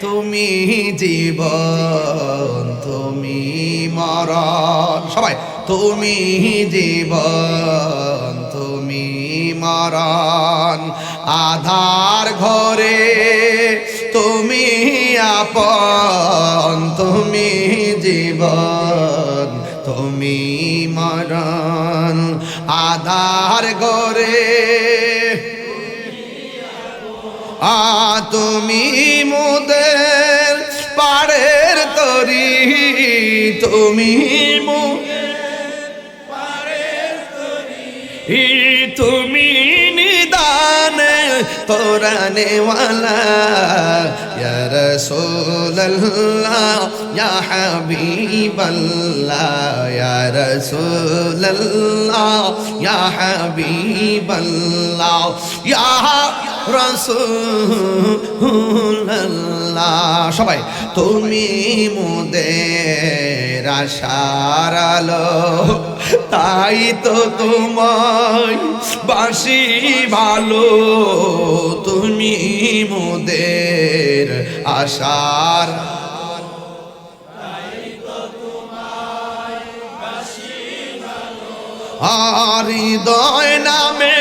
তুমি জীবন তুমি মরণ সবাই তুমি জীবন তুমি মরণ আধার ঘরে তুমি আপন তুমি জীবন তুমি মরণ আধার ঘরে তুমি মোদের পাড়ের তরি তুমি তুমি নিদানে কোরআনে ওয়ালা ইয়া রাসূলুল্লাহ ইয়া হাবিবাল্লাহ ইয়া রাসূলুল্লাহ ইয়া হাবিবাল্লাহ ইয়া রাসূলুল্লাহ সবাই তুমি মোদের আশার আলো তাই তো তোমায় বাসি ভালো তুমি মোদের আশার হৃদয় নামে